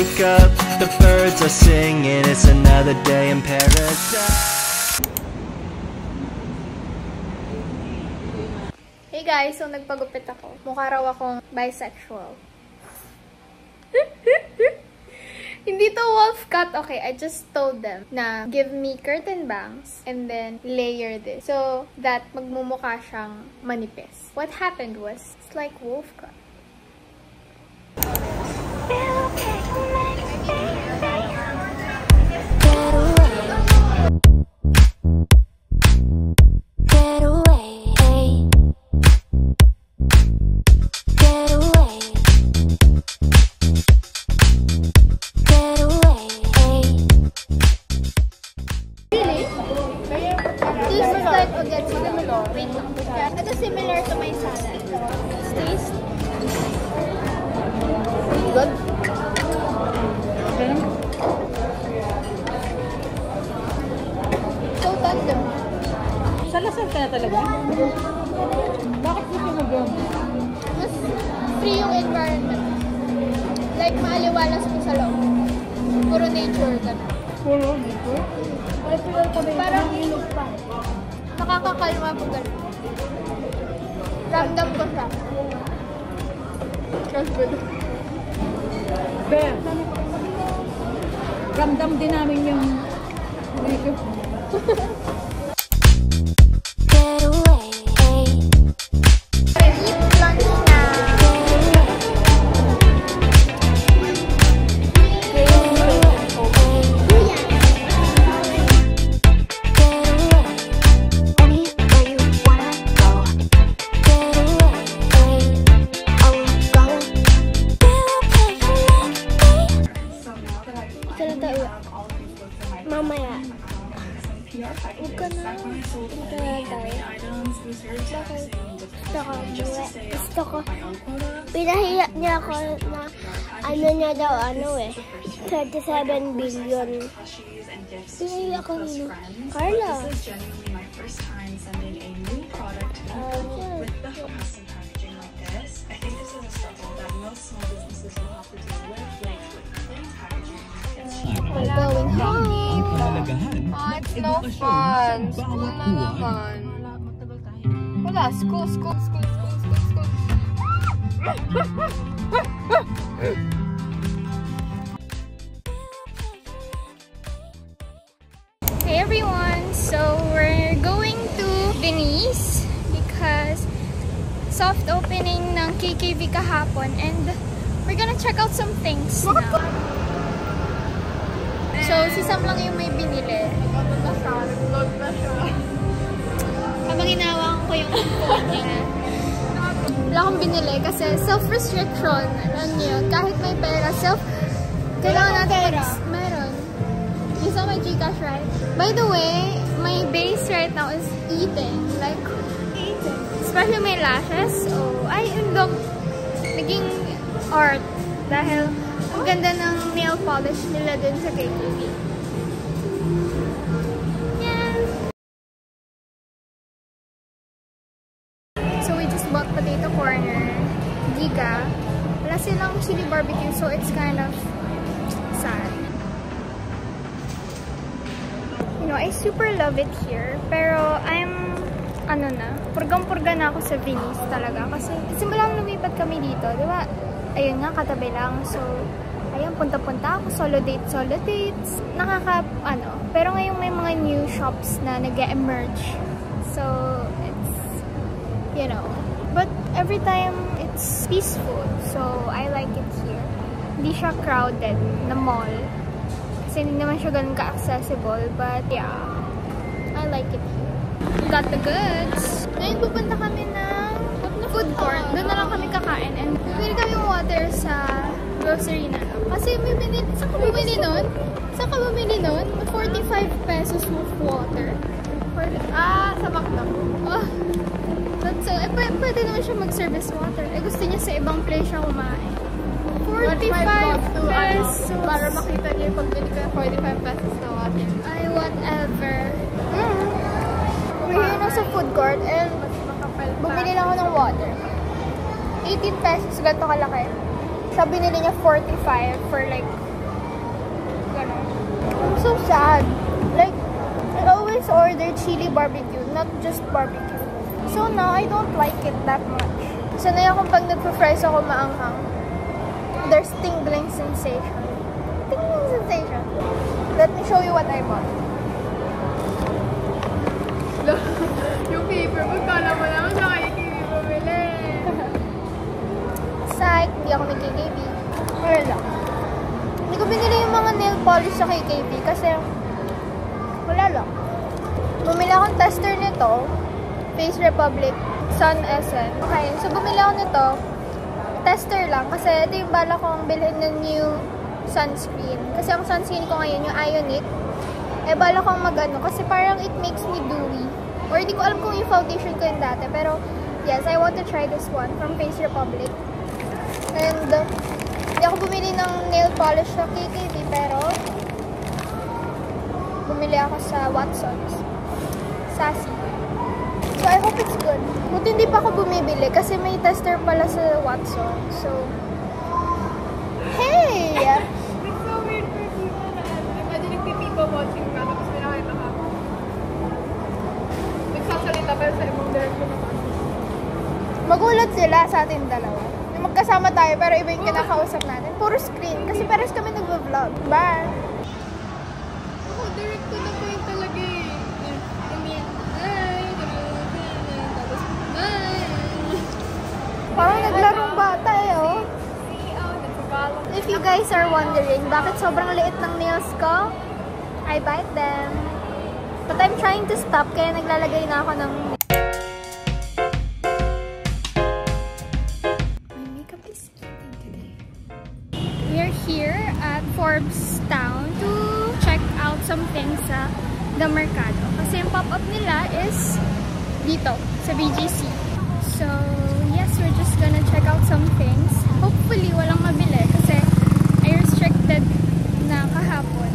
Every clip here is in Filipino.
wake up, the birds are singing, it's another day in paradise. Hey guys, so nagpagupit ako. Mukha raw akong bisexual. Hindi to wolf cut. Okay, I just told them na give me curtain bangs and then layer this so that magmumukha siyang manipis. What happened was, it's like wolf cut. Ito similar to my salad. Taste. Good. So tender. Salasal ka na talaga? Bakit gusto mo doon? Mas free yung environment. Like, maaliwalas mo sa loob. Puro nature ka na. Puro nature? Parang ilog pa. Nakakakalma po gano'n. Ramdam ko siya. Just good. Ben, ramdam din namin yung nature. Mamaya. Huwag ka na. Huwag ka na tayo. Gusto ko. Pinahiya niya ako na ano niya daw, 37 billion. Pinahiya ko nino. Carla. We're going home. It's no fun. School na naman. Wala, school. Hey everyone, so we're going to Venice because soft opening ng KKV kahapon and we're gonna check out some things now. So, si Sam lang yung may binili. Habang inaawang ko yung phone niya. Wala akong binili kasi self-restriction. Ano yun? Kahit may pera, kailangan natin meron. You saw my Gcash, right? By the way, my base right now is eating. Like, eating. Especially my lashes. Oh, ay, naging art. Dahil ang ganda ng nail polish nila dun sa KKV. Yeah. So we just bought potato corner, giga. Wala silang chili barbecue, so it's kind of sad. You know, I super love it here, pero purgang-purga na ako sa Venice talaga. Kasi simulang lumipat kami dito, di ba? Ayun nga, katabi lang. So, ayun, punta-punta ako. Solo dates. Pero ngayon may mga new shops na nag-emerge. So, it's, you know. But every time, it's peaceful. So, I like it here. Hindi siya crowded na mall. Kasi hindi naman siya ganun ka-accessible. But, yeah. I like it here. Got the goods. Ngayon, pupunta kami ng food court. Doon na lang kami kakain. And bumili kami water sa grocery na lang. Kasi saan ka bumili nun? 45 pesos worth water. Sa McDo. Oh, that's so, pwede naman siya mag-service water. Gusto niya sa ibang place siya kumain. 45 pesos. Para makita niyo yung pagbili ko yung 45 pesos na water. Ay, whatever. We're here na sa food court and bumili lang ako ng water. 18 pesos, ganito kalaki. Siya binili niya 45 for like bad. Like, I always order chili barbecue, not just barbecue. So now, I don't like it that much. Sanay akong pag nagpa-fries ako maanghang. There's tingling sensation. Tingling sensation. Let me show you what I bought. Yung paper, magkala mo naman sa KKB bumili. Psych, hindi ako nag-KKB. Wala lang. Hindi ko binili yung mga nail polish sa KKB kasi wala lang. Bumili akong tester nito, Face Republic Sun Essence. Okay, so bumili ako nito, tester lang kasi ito yung bala kong bilhin ng new sunscreen. Kasi ang sunscreen ko ngayon, yung Ionic, bala kong mag-ano kasi parang it makes me dewy. Or hindi ko alam kung yung foundation ko yung dati. Pero, yes, I want to try this one from Face Republic. And, hindi ako bumili ng nail polish sa KKB, pero bumili ako sa Watson's. Sassy. So, I hope it's good. Buti hindi pa ako bumibili kasi may tester pala sa Watson. So, hey! It's so weird for people na imagine nagpipipa watching ka tapos may nakita ka. Nagsasalita pero sa ibang direction naman. Magulat sila sa atin dalawa. Yung magkasama tayo pero iba yung kinakausap natin. Puro screen. Kasi pares kami nag-vlog. Bye! Ako, direct to the point talaga eh. I mean, hi! Tapos, bye! Parang naglarong bata eh, oh. See, nagpapalo. If you guys are wondering, bakit sobrang liit ng nails ko? I bite them. But I'm trying to stop, kaya naglalagay na ako ng... My makeup is eating today. We're here at Forbes Town to check out some things sa The Mercado. Kasi yung pop-up nila is dito, sa BGC. So, yes, we're just gonna check out some things. Hopefully, walang mabili kasi I restricted na kahapon.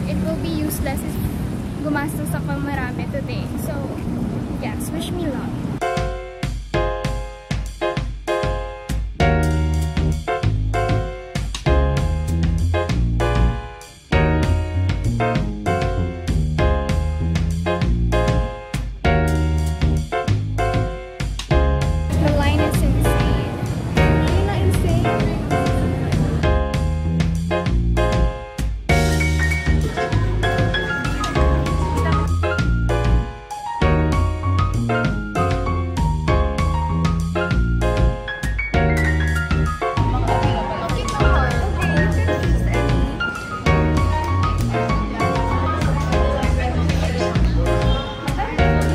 It will be useless if gumastos ako marami today. So, yes, wish me luck. The line is insane. You're not insane.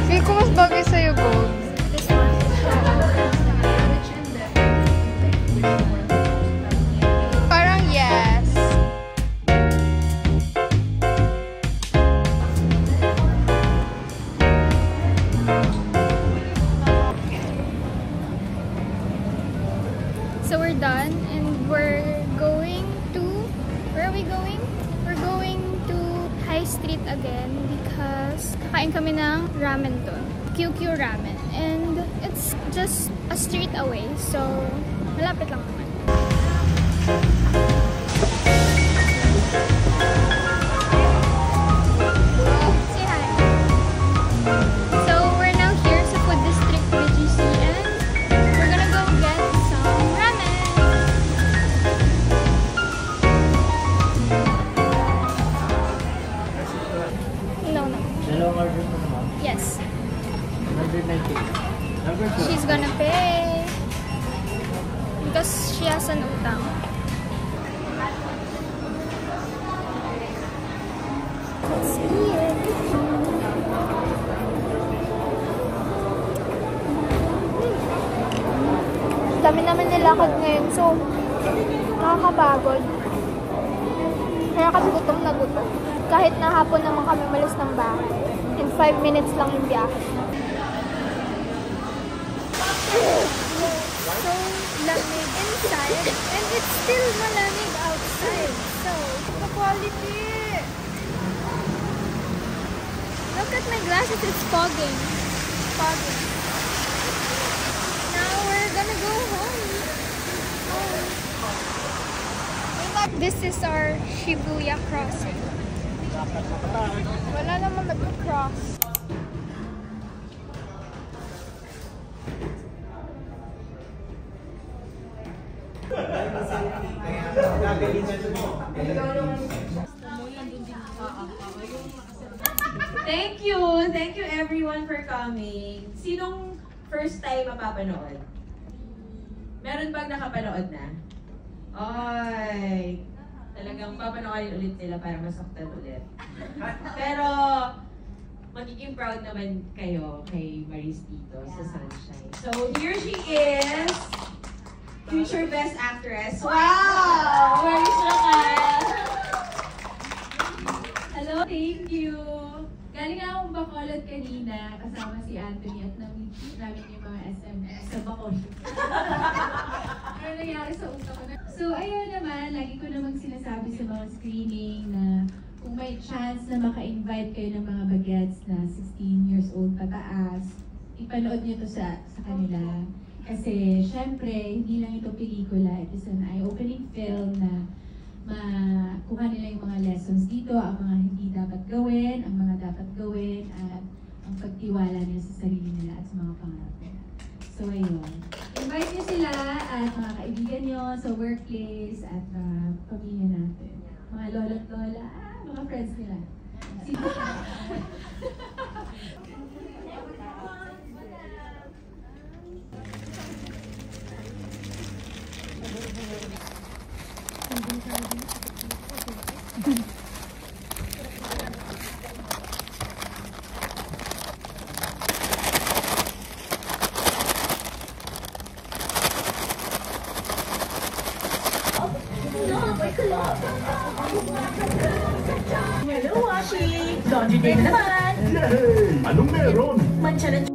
Feel ko mas bagay sa'yo, gold. This one. Parang yes. So we're done and we're going to... Where are we going? We're going to High Street again because kakain kami ng ramen doon. QQ Ramen. And it's just a street away. So, malapit lang naman. Say hi. So, we're now here sa Food District BGC and we're gonna go get some ramen. No. Dalawang order mo naman. Yes. 190. Number 2. She's gonna pay because she has an utang. Let's eat. Dami naman nilakad ngayon, so nakakapagod. Kaya kami gutom na gutom. Kahit na hapon naman kami malis ng bahay. In 5 minutes lang yung biyahe. So, lamig inside and it's still malamig outside. So, the quality. Look at my glasses, it's fogging. Fogging. Now we're gonna go home. This is our Shibuya crossing. Wala naman nag-cross. Thank you everyone for coming. Sinong first time mapapanood? Meron bang nakapanood na? Ay, talagang papanoorin ulit nila para masaktan ulit. Pero, magiging proud naman kayo kay Maris dito sa Sunshine. So, here she is, future Best Actress. Wow! Maris Racal! Hello, thank you! Galing akong Bacolod kanina, kasama si Anthony at na-meet namin yung mga SMS sa Bacolod. Ano nangyari sa utak ko na? So, ayun naman, lagi ko namang sinasabi sa mga screening na kung may chance na maka-invite kayo ng mga bagets na 16 years old pataas, ipanood nyo to sa kanila. Kasi, syempre, hindi lang ito pelikula. It is an eye-opening film na makuha nila yung mga lessons dito, ang mga hindi dapat gawin, ang mga dapat gawin, at ang pagtiwala nila sa sarili nila at sa mga pangarap nila. So, ayun. Invite niyo sila at mga kaibigan niyo sa workplace at pamilya natin. Mga lolo't lola, mga friends nila. Hello, Washi! Laundry day na naman! Yay! Anong meron? Mancha na